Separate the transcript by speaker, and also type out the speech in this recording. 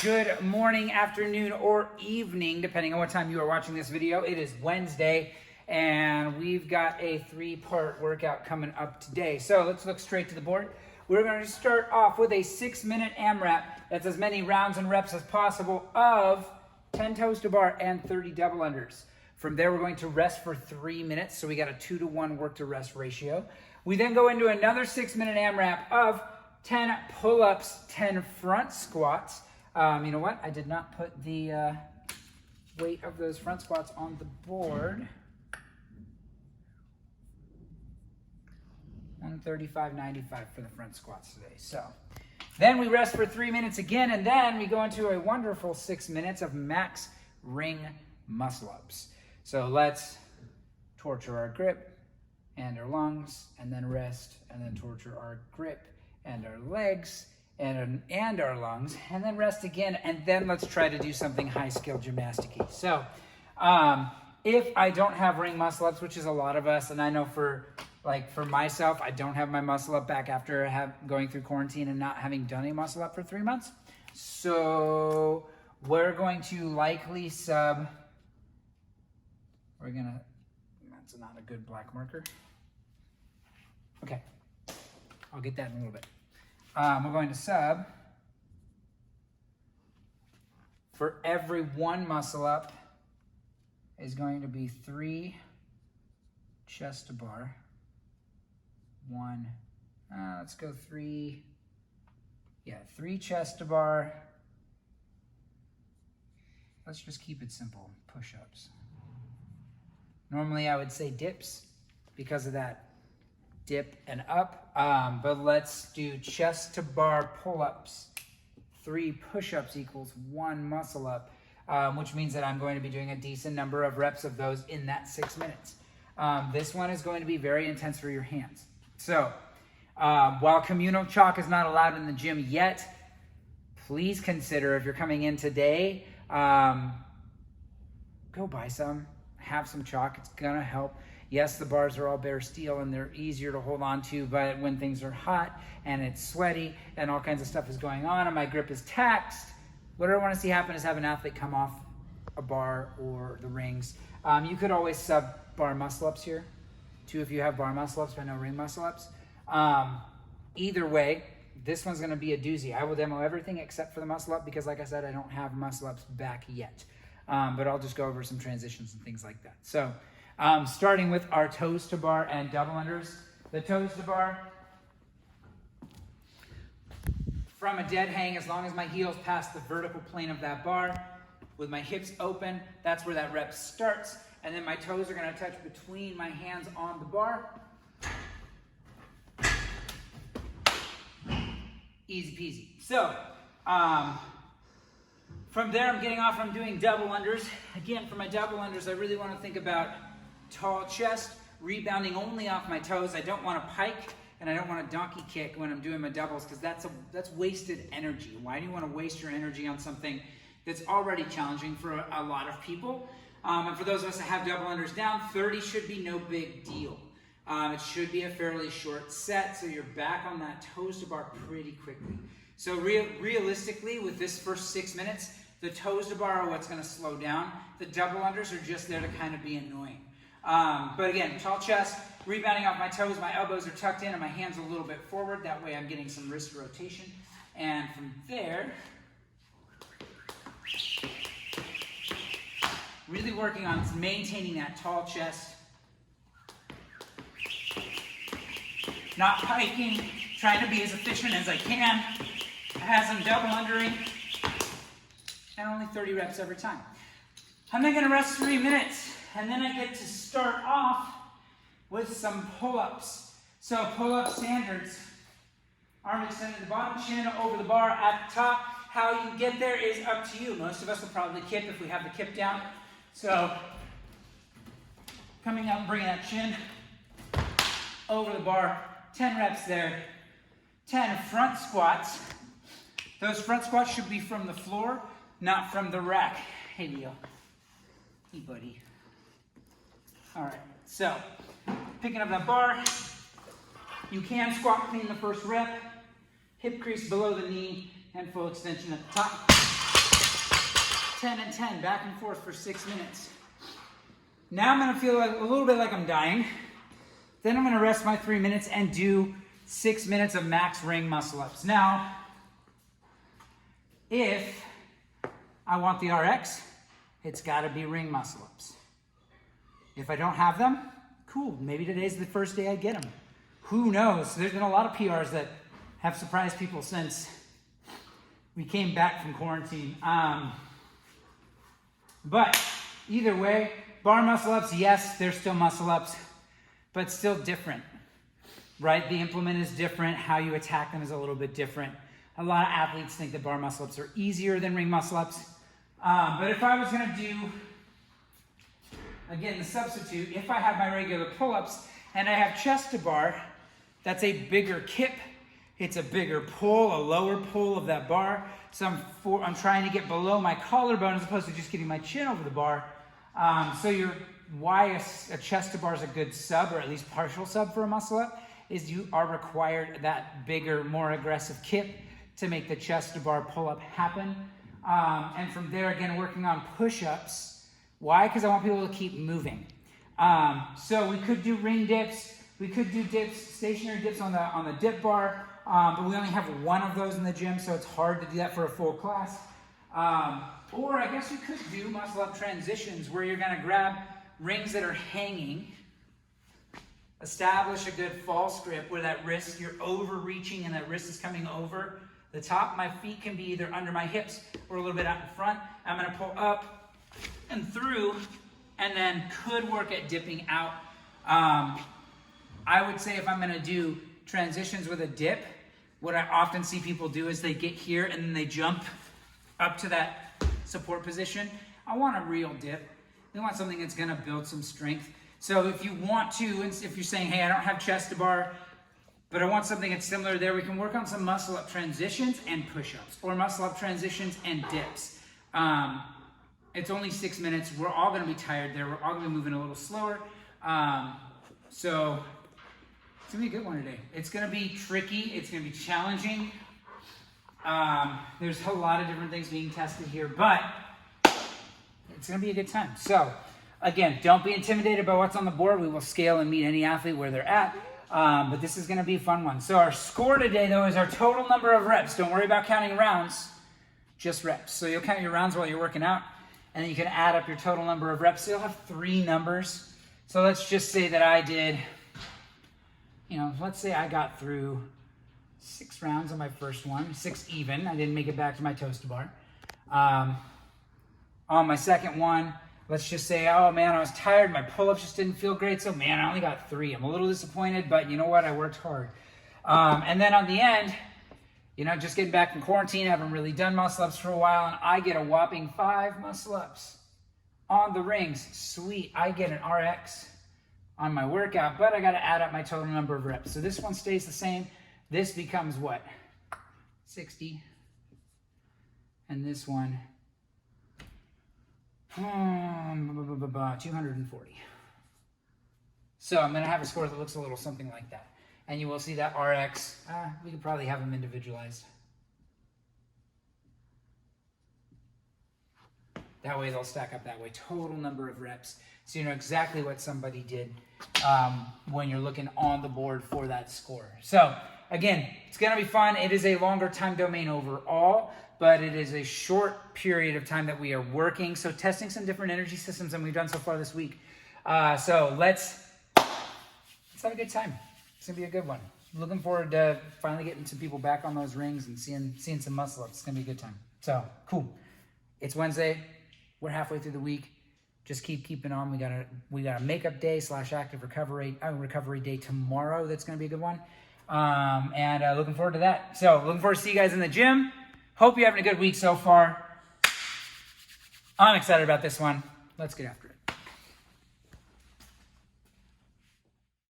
Speaker 1: Good morning, afternoon, or evening, depending on what time you are watching this video. It is Wednesday, and we've got a three-part workout coming up today. So let's look straight to the board. We're going to start off with a 6-minute AMRAP. That's as many rounds and reps as possible of 10 toes to bar and 30 double unders. From there, we're going to rest for 3 minutes. So we got a 2-to-1 work to rest ratio. We then go into another 6-minute AMRAP of 10 pull-ups, 10 front squats. You know what? I did not put the weight of those front squats on the board. 135.95 for the front squats today. So then we rest for 3 minutes again, and then we go into a wonderful 6 minutes of max ring muscle ups. So let's torture our grip and our lungs, and then rest, and then torture our grip and our legs and our lungs, and then rest again, and then let's try to do something high-skill gymnastic-y. So if I don't have ring muscle ups, which is a lot of us, and I know for myself, I don't have my muscle up back after going through quarantine and not having done a muscle up for 3 months. So we're going to likely sub, that's not a good black marker. Okay, I'll get that in a little bit. We're going to sub for every one muscle up is going to be 3 chest to bar. Let's go 3. Yeah, 3 chest to bar. Let's just keep it simple. Push-ups. Normally I would say dips because of that dip and up, but let's do chest to bar pull-ups. 3 push-ups equals 1 muscle up, which means that I'm going to be doing a decent number of reps of those in that 6 minutes. This one is going to be very intense for your hands. So while communal chalk is not allowed in the gym yet, please consider, if you're coming in today, go buy some, have some chalk. It's gonna help. Yes, the bars are all bare steel and they're easier to hold on to, but when things are hot and it's sweaty and all kinds of stuff is going on and my grip is taxed, what I want to see happen is have an athlete come off a bar or the rings. You could always sub bar muscle ups here too if you have bar muscle ups, but no ring muscle ups. Either way, this one's going to be a doozy. I will demo everything except for the muscle up because, like I said, I don't have muscle ups back yet. But I'll just go over some transitions and things like that. So starting with our toes to bar and double unders. The toes to bar, from a dead hang, as long as my heels pass the vertical plane of that bar, with my hips open, that's where that rep starts. And then my toes are going to touch between my hands on the bar. Easy peasy. So from there, I'm getting off, I'm doing double unders. Again, for my double unders, I really want to think about tall chest, rebounding only off my toes. I don't want to pike, and I don't want to donkey kick when I'm doing my doubles, because that's wasted energy. Why do you want to waste your energy on something that's already challenging for a lot of people? And for those of us that have double unders down, 30 should be no big deal. It should be a fairly short set, so you're back on that toes to bar pretty quickly. So realistically, with this first 6 minutes, the toes to bar are what's going to slow down. The double unders are just there to kind of be annoying. But again, tall chest, rebounding off my toes, my elbows are tucked in and my hands a little bit forward. That way I'm getting some wrist rotation. And from there, really working on maintaining that tall chest. Not piking, trying to be as efficient as I can. As I'm double undering, and only 30 reps every time. I'm then gonna rest 3 minutes, and then I get to start off with some pull-ups. So pull-up standards. Arm extended to the bottom, chin over the bar at the top. How you get there is up to you. Most of us will probably kip if we have the kip down. So coming up, bringing that chin over the bar. 10 reps there. 10 front squats. Those front squats should be from the floor, not from the rack. Hey, Leo. Hey, buddy. All right, so picking up that bar. You can squat clean the first rep. Hip crease below the knee and full extension at the top. 10 and 10, back and forth for 6 minutes. Now I'm gonna feel a little bit like I'm dying. Then I'm gonna rest my 3 minutes and do 6 minutes of max ring muscle ups. Now, if I want the RX, it's gotta be ring muscle ups. If I don't have them, cool, maybe today's the first day I get them. Who knows? There's been a lot of PRs that have surprised people since we came back from quarantine. But either way, bar muscle ups, yes, they're still muscle ups, but still different, right? The implement is different. How you attack them is a little bit different. A lot of athletes think that bar muscle ups are easier than ring muscle ups. But if I was gonna do, again, the substitute, if I have my regular pull-ups and I have chest to bar, that's a bigger kip. It's a bigger pull, a lower pull of that bar. So I'm trying to get below my collarbone as opposed to just getting my chin over the bar. Why a chest to bar is a good sub, or at least partial sub for a muscle up, is you are required that bigger, more aggressive kip to make the chest to bar pull up happen. And from there, again, working on push-ups. Why? Because I want people to keep moving. So we could do ring dips. We could do dips, stationary dips on the dip bar, but we only have one of those in the gym, so it's hard to do that for a full class. Or I guess you could do muscle up transitions where you're gonna grab rings that are hanging, establish a good false grip where that wrist, you're overreaching and that wrist is coming over the top. My feet can be either under my hips or a little bit out in front. I'm gonna pull up and through, and then could work at dipping out. I would say if I'm gonna do transitions with a dip, what I often see people do is they get here and then they jump up to that support position. I want a real dip. We want something that's gonna build some strength. So if you want to, if you're saying, hey, I don't have chest to bar, but I want something that's similar there, we can work on some muscle up transitions and push-ups, or muscle up transitions and dips. It's only 6 minutes. We're all gonna be tired there. We're all gonna be moving a little slower. So it's gonna be a good one today. It's gonna be tricky. It's gonna be challenging. There's a lot of different things being tested here, but it's gonna be a good time. So again, don't be intimidated by what's on the board. We will scale and meet any athlete where they're at. But this is gonna be a fun one. So our score today though is our total number of reps. Don't worry about counting rounds, just reps. So you'll count your rounds while you're working out, and then you can add up your total number of reps. So you'll have 3 numbers. So let's just say that I did, let's say I got through 6 rounds on my first one, 6 even. I didn't make it back to my toast bar. On my second one, let's just say, oh man, I was tired. My pull-ups just didn't feel great. So man, I only got 3. I'm a little disappointed, but you know what? I worked hard. And then on the end, just getting back from quarantine, I haven't really done muscle-ups for a while, and I get a whopping 5 muscle-ups on the rings. Sweet, I get an RX on my workout, but I got to add up my total number of reps. So this one stays the same. This becomes what? 60. And this one, 240. So I'm going to have a score that looks a little something like that. And you will see that RX, we could probably have them individualized. That way they'll stack up that way. Total number of reps. So you know exactly what somebody did when you're looking on the board for that score. So again, it's going to be fun. It is a longer time domain overall, but it is a short period of time that we are working. So testing some different energy systems than we've done so far this week. So let's have a good time. It's going to be a good one. Looking forward to finally getting some people back on those rings and seeing some muscle ups. It's going to be a good time. So cool. It's Wednesday. We're halfway through the week. Just keeping on. We got a makeup day / active recovery day tomorrow. That's going to be a good one. And looking forward to that. So looking forward to see you guys in the gym. Hope you're having a good week so far. I'm excited about this one. Let's get after it.